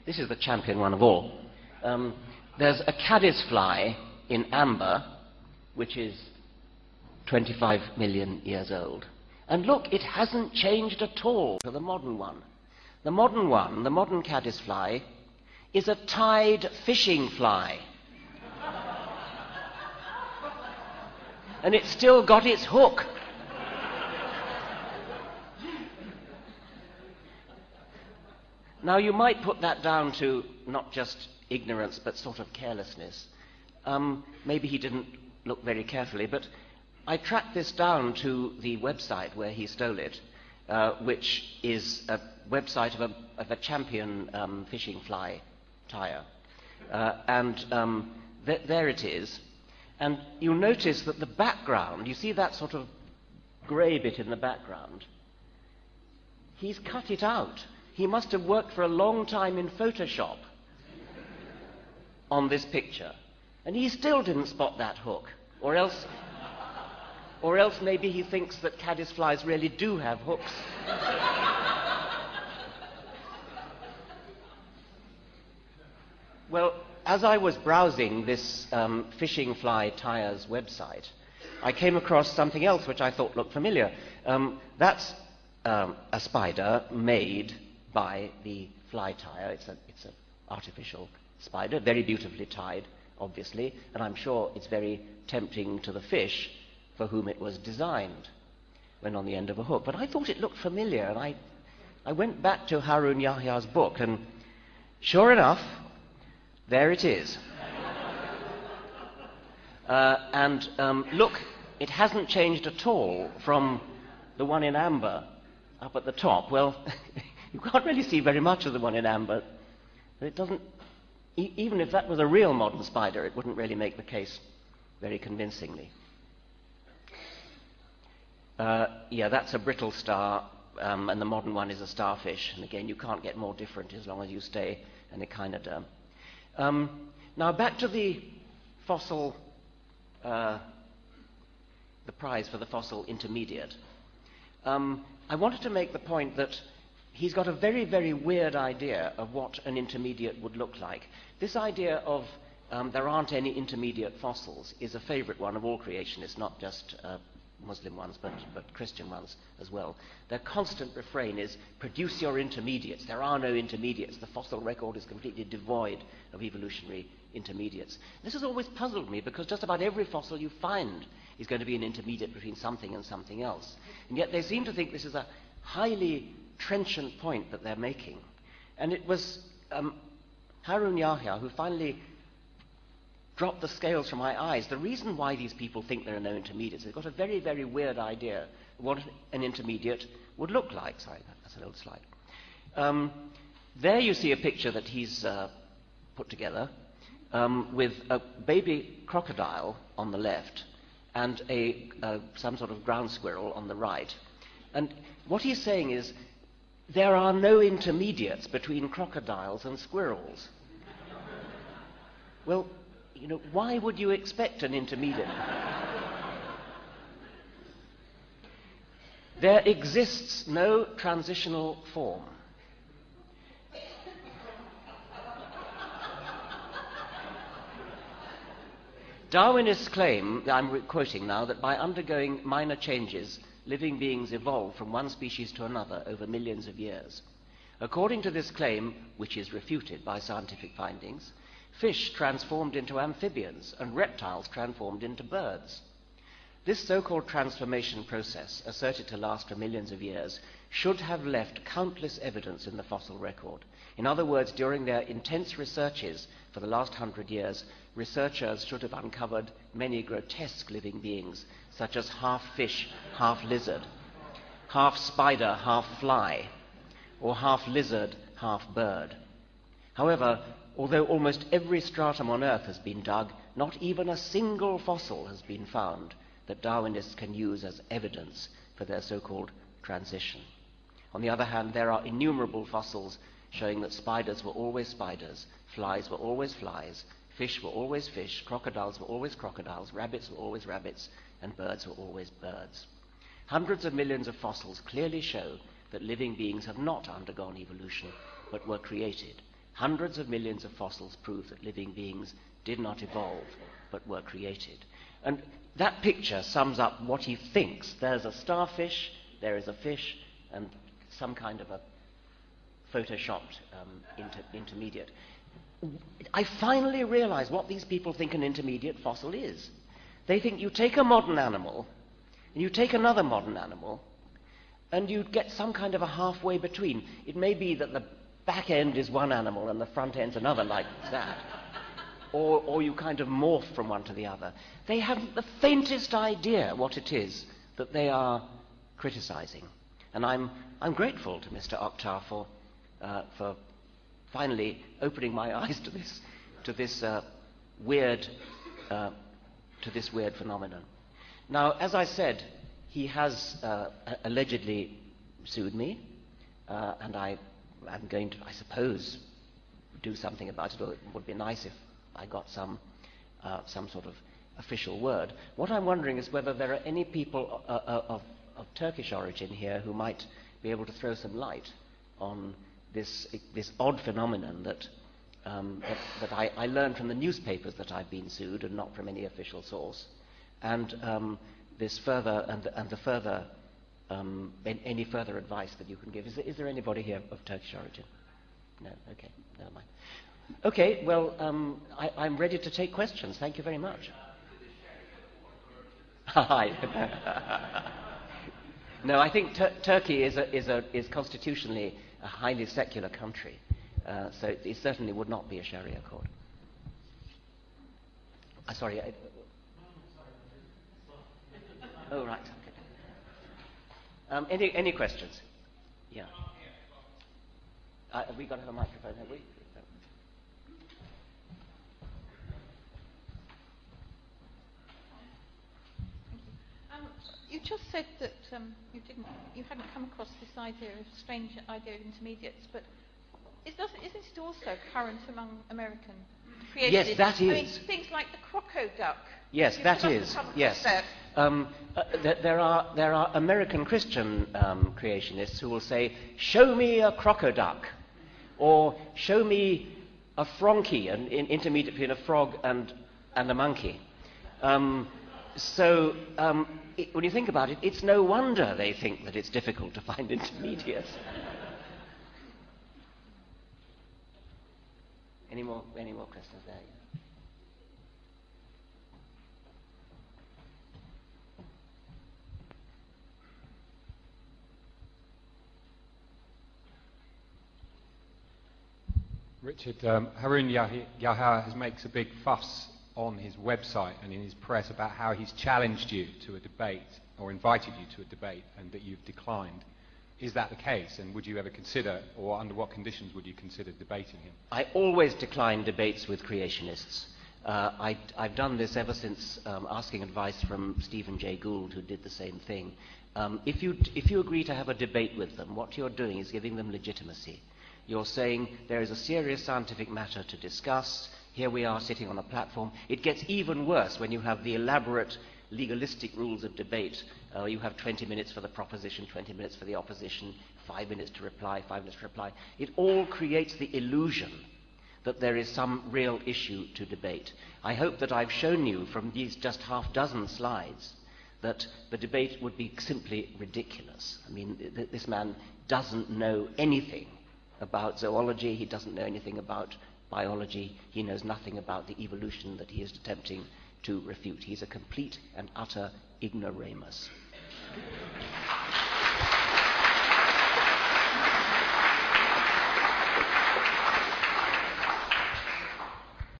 This is the champion one of all. There's a caddisfly in amber, which is 25 million years old. And look, it hasn't changed at all to the modern one. The modern one, the modern caddisfly, is a tide fishing fly. And it's still got its hook. Now, you might put that down to not just ignorance, but sort of carelessness. Maybe he didn't look very carefully, but I tracked this down to the website where he stole it, which is a website of a champion fishing fly tire. There it is. And you'll notice that the background, you see that sort of grey bit in the background? He's cut it out. He must have worked for a long time in Photoshop on this picture. And he still didn't spot that hook. Or else maybe he thinks that caddisflies really do have hooks. Well, as I was browsing this fishing fly tires website, I came across something else which I thought looked familiar. That's a spider made by the fly tire. It's an artificial spider, very beautifully tied, obviously, and I'm sure it's very tempting to the fish for whom it was designed when on the end of a hook. But I thought it looked familiar, and I went back to Harun Yahya'n's book, and sure enough, there it is. Look, it hasn't changed at all from the one in amber up at the top. Well, you can't really see very much of the one in amber. It doesn't, even if that was a real modern spider, it wouldn't really make the case very convincingly. Yeah, that's a brittle star, and the modern one is a starfish. And again, you can't get more different as long as you stay in echinoderm. Now back to the fossil, the prize for the fossil intermediate. I wanted to make the point that he's got a very, very weird idea of what an intermediate would look like. This idea of there aren't any intermediate fossils is a favorite one of all creationists, not just Muslim ones, but Christian ones as well. Their constant refrain is, produce your intermediates. There are no intermediates. The fossil record is completely devoid of evolutionary intermediates. This has always puzzled me, because just about every fossil you find is going to be an intermediate between something and something else. And yet they seem to think this is a highly trenchant point that they're making. And it was Harun Yahya who finally dropped the scales from my eyes. The reason why these people think there are no intermediates, they've got a very, very weird idea of what an intermediate would look like. Sorry, that's an old slide. There you see a picture that he's put together with a baby crocodile on the left and some sort of ground squirrel on the right. And what he's saying is, there are no intermediates between crocodiles and squirrels. Well, you know, why would you expect an intermediate? There exists no transitional form. Darwinists claim, I'm quoting now, that by undergoing minor changes, living beings evolve from one species to another over millions of years. According to this claim, which is refuted by scientific findings, fish transformed into amphibians and reptiles transformed into birds. This so-called transformation process, asserted to last for millions of years, should have left countless evidence in the fossil record. In other words, during their intense researches for the last 100 years, researchers should have uncovered many grotesque living beings, such as half fish, half lizard, half spider, half fly, or half lizard, half bird. However, although almost every stratum on Earth has been dug, not even a single fossil has been found that Darwinists can use as evidence for their so-called transition. On the other hand, there are innumerable fossils showing that spiders were always spiders, flies were always flies, fish were always fish, crocodiles were always crocodiles, rabbits were always rabbits, and birds were always birds. Hundreds of millions of fossils clearly show that living beings have not undergone evolution, but were created. Hundreds of millions of fossils prove that living beings did not evolve, but were created. And that picture sums up what he thinks. There's a starfish, there is a fish, and some kind of a photoshopped intermediate. I finally realize what these people think an intermediate fossil is. They think you take a modern animal, and you take another modern animal, and you get some kind of a halfway between. It may be that the back end is one animal and the front end's another, like that. Or you kind of morph from one to the other. They haven't the faintest idea what it is that they are criticizing. And I'm grateful to Mr. Oktar for finally opening my eyes to this weird phenomenon. Now, as I said, he has allegedly sued me, and I'm going to, I suppose, do something about it. Or it would be nice if I got some sort of official word. What I'm wondering is whether there are any people of Turkish origin here who might be able to throw some light on this odd phenomenon that I learned from the newspapers that I've been sued, and not from any official source, and any further advice that you can give. Is there anybody here of Turkish origin? No. Okay. Never mind. Okay. Well, I'm ready to take questions. Thank you very much. Hi. No, I think Turkey is constitutionally a highly secular country, so it certainly would not be a Sharia court. Sorry. Oh, right. Okay. Any questions? Yeah. Have we got to have a microphone, have we? You just said that you hadn't come across this strange idea of intermediates, but isn't it also current among American creationists? Yes, that is. I mean, things like the crocoduck. Yes, that is. Yes. There are American Christian creationists who will say, "Show me a crocoduck," or "Show me a fronkey," an intermediate between a frog and a monkey. When you think about it, it's no wonder they think that it's difficult to find intermediates. Any more questions there? Richard, Harun Yahya makes a big fuss on his website and in his press about how he's challenged you to a debate or invited you to a debate and that you've declined. Is that the case, and would you ever consider, or under what conditions would you consider debating him? I always decline debates with creationists. I've done this ever since asking advice from Stephen Jay Gould, who did the same thing. If you agree to have a debate with them, what you're doing is giving them legitimacy. You're saying there is a serious scientific matter to discuss. Here we are sitting on a platform. It gets even worse when you have the elaborate legalistic rules of debate. You have 20 minutes for the proposition, 20 minutes for the opposition, 5 minutes to reply, 5 minutes to reply. It all creates the illusion that there is some real issue to debate. I hope that I've shown you from these just half dozen slides that the debate would be simply ridiculous. I mean, this man doesn't know anything about zoology. He doesn't know anything about biology. He knows nothing about the evolution that he is attempting to refute. He's a complete and utter ignoramus.